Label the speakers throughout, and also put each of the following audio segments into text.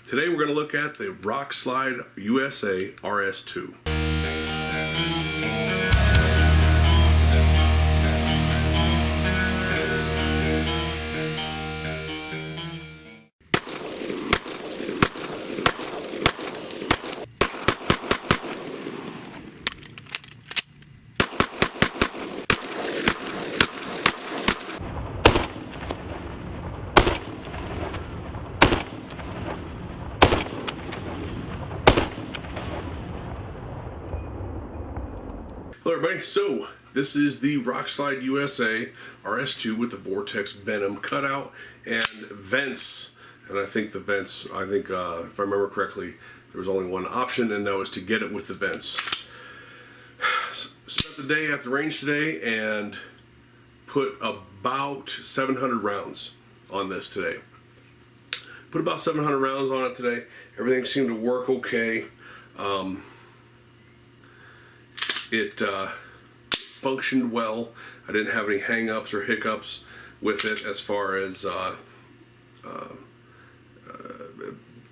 Speaker 1: Today we're going to look at the RockSlide USA RS2. Hello everybody, so this is the RockSlide USA RS2 with the Vortex Venom cutout and vents. And I think the vents, if I remember correctly, there was only one option, and that was to get it with the vents. Spent the day at the range today and put about 700 rounds on this today. Put about 700 rounds on it today. Everything seemed to work okay. It functioned well. I didn't have any hang-ups or hiccups with it as far as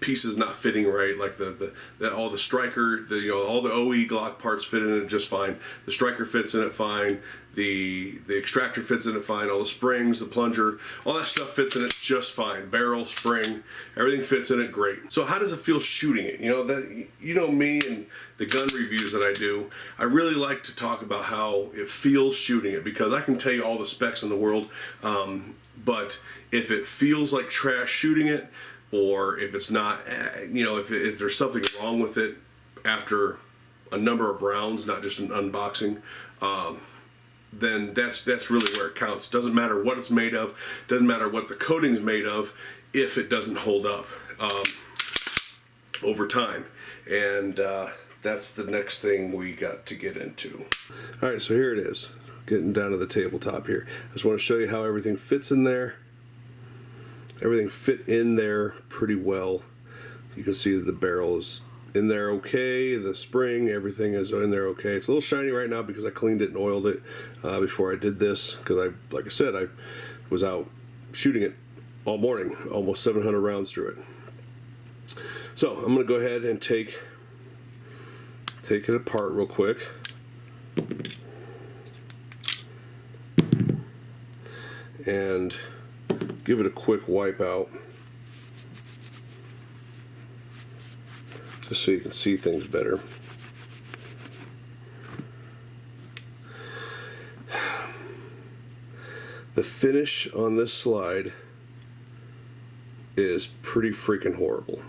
Speaker 1: pieces not fitting right, like all the striker, all the OE Glock parts fit in it just fine. The striker fits in it fine. The extractor fits in it fine. All the springs, the plunger, all that stuff fits in it just fine. Barrel, spring, everything fits in it great. So how does it feel shooting it? You know me and the gun reviews that I do. I really like to talk about how it feels shooting it, because I can tell you all the specs in the world, but if it feels like trash shooting it, or if it's not, if there's something wrong with it after a number of rounds, not just an unboxing, then that's really where it counts. It doesn't matter what it's made of, doesn't matter what the coating is made of, if it doesn't hold up over time. And that's the next thing we got to get into. All right, so here it is, getting down to the tabletop here. I just want to show you how everything fits in there. Everything fit in there pretty well. You can see that the barrel is in there okay, the spring, everything is in there okay. It's a little shiny right now because I cleaned it and oiled it before I did this, because like I said, I was out shooting it all morning, almost 700 rounds through it. So I'm gonna go ahead and take it apart real quick. And give it a quick wipe out, just so you can see things better. The finish on this slide is pretty freaking horrible.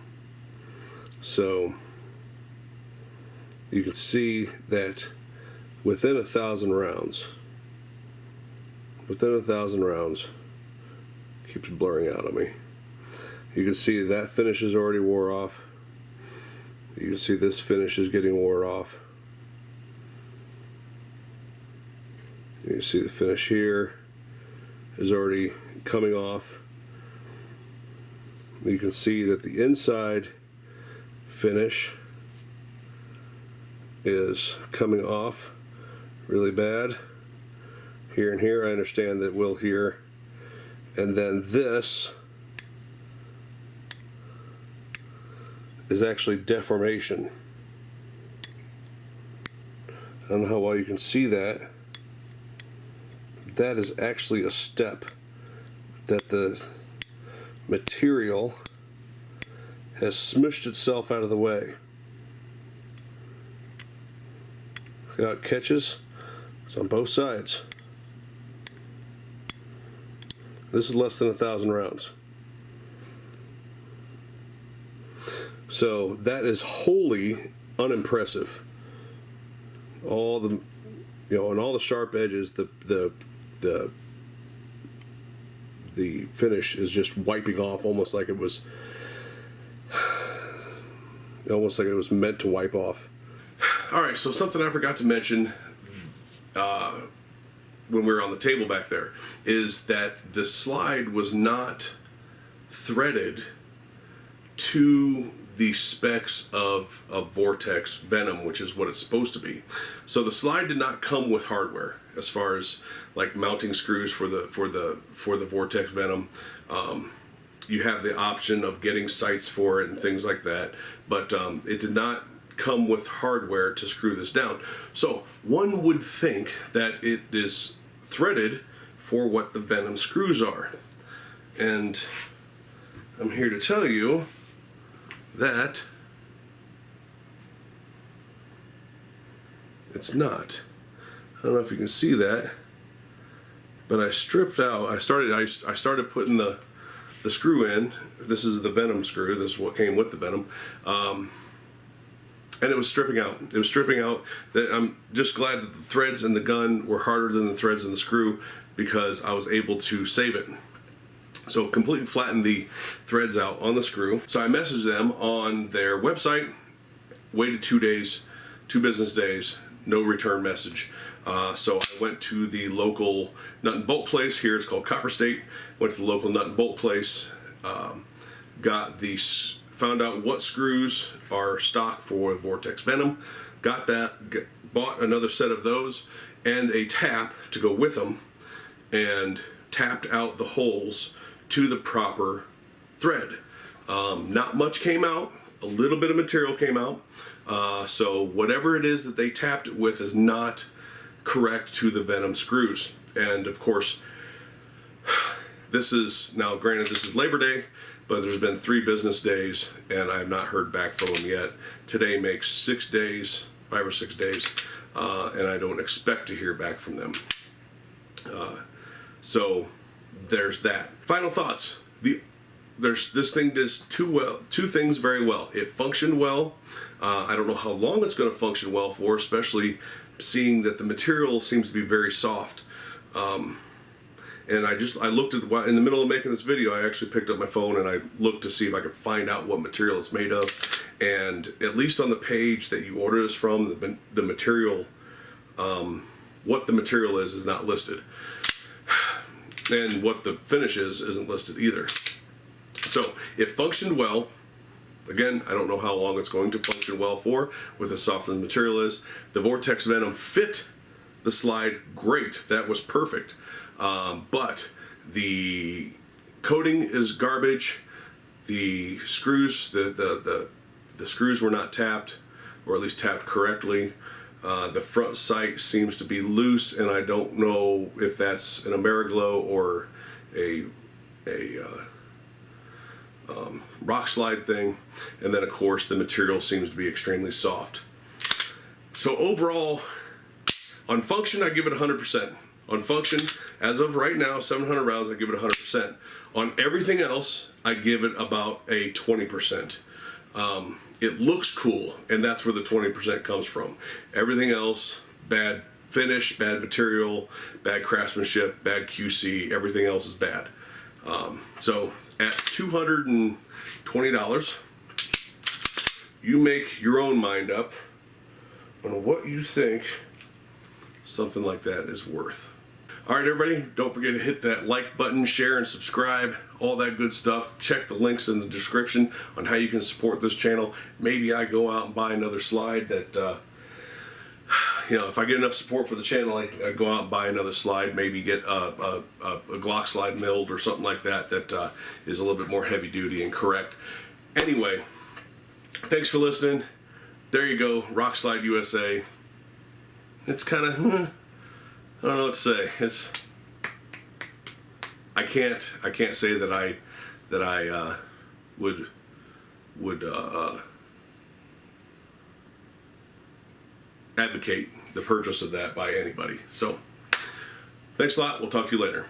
Speaker 1: So you can see that within 1,000 rounds, keeps blurring out on me. You can see that finish is already wore off. You can see this finish is getting wore off. You can see the finish here is already coming off. You can see that the inside finish is coming off really bad. Here and here, I understand that will here. And then this is actually deformation. I don't know how well you can see that. That is actually a step that the material has smushed itself out of the way. See how it catches? It's on both sides. This is less than 1,000 rounds. So that is wholly unimpressive. All the, on all the sharp edges, the finish is just wiping off, almost like it was meant to wipe off. All right, so something I forgot to mention when we were on the table back there is that the slide was not threaded to the specs of Vortex Venom, which is what it's supposed to be. So the slide did not come with hardware as far as like mounting screws for the Vortex Venom. you have the option of getting sights for it and things like that, but it did not come with hardware to screw this down. So one would think that it is threaded for what the Venom screws are, and I'm here to tell you that it's not. I don't know if you can see that, but I stripped out. I started putting the screw in. This is the Venom screw. This is what came with the Venom, and it was stripping out. It was stripping out. That I'm just glad that the threads in the gun were harder than the threads in the screw, because I was able to save it. So completely flattened the threads out on the screw. So I messaged them on their website, waited 2 days, 2 business days, no return message. So I went to the local nut and bolt place here. It's called Copper State. Went to the local nut and bolt place, found out what screws are stock for Vortex Venom, got that, bought another set of those and a tap to go with them, and tapped out the holes to the proper thread. Not much came out, a little bit of material came out, so whatever it is that they tapped it with is not correct to the Venom screws. And of course, this is, now granted this is Labor Day, but there's been 3 business days and I have not heard back from them yet. Today makes 6 days, 5 or 6 days, and I don't expect to hear back from them. So there's that. Final thoughts. This thing does 2 things very well. It functioned well. I don't know how long it's going to function well for, especially seeing that the material seems to be very soft. And I looked at in the middle of making this video, I actually picked up my phone and I looked to see if I could find out what material it's made of. And at least on the page that you order this from, the material, what the material is not listed. And what the finish is isn't listed either. So it functioned well. Again, I don't know how long it's going to function well for with as soft as the material is. The Vortex Venom fit the slide great. That was perfect. But the coating is garbage. The screws, the screws were not tapped, or at least tapped correctly. The front sight seems to be loose, and I don't know if that's an AmeriGlow or a RockSlide thing. And then of course the material seems to be extremely soft. So overall, on function I give it 100%. On function, as of right now, 700 rounds, I give it 100%. On everything else, I give it about a 20%. It looks cool, and that's where the 20% comes from. Everything else, bad finish, bad material, bad craftsmanship, bad QC, everything else is bad. So at $220, you make your own mind up on what you think something like that is worth. All right, everybody, don't forget to hit that like button, share, and subscribe, all that good stuff. Check the links in the description on how you can support this channel. Maybe I go out and buy another slide that, if I get enough support for the channel, I go out and buy another slide, maybe get a Glock slide milled or something like that that is a little bit more heavy duty and correct. Anyway, thanks for listening. There you go, RockSlide USA. It's kind of, I don't know what to say. I can't say that I would advocate the purchase of that by anybody. So, thanks a lot. We'll talk to you later.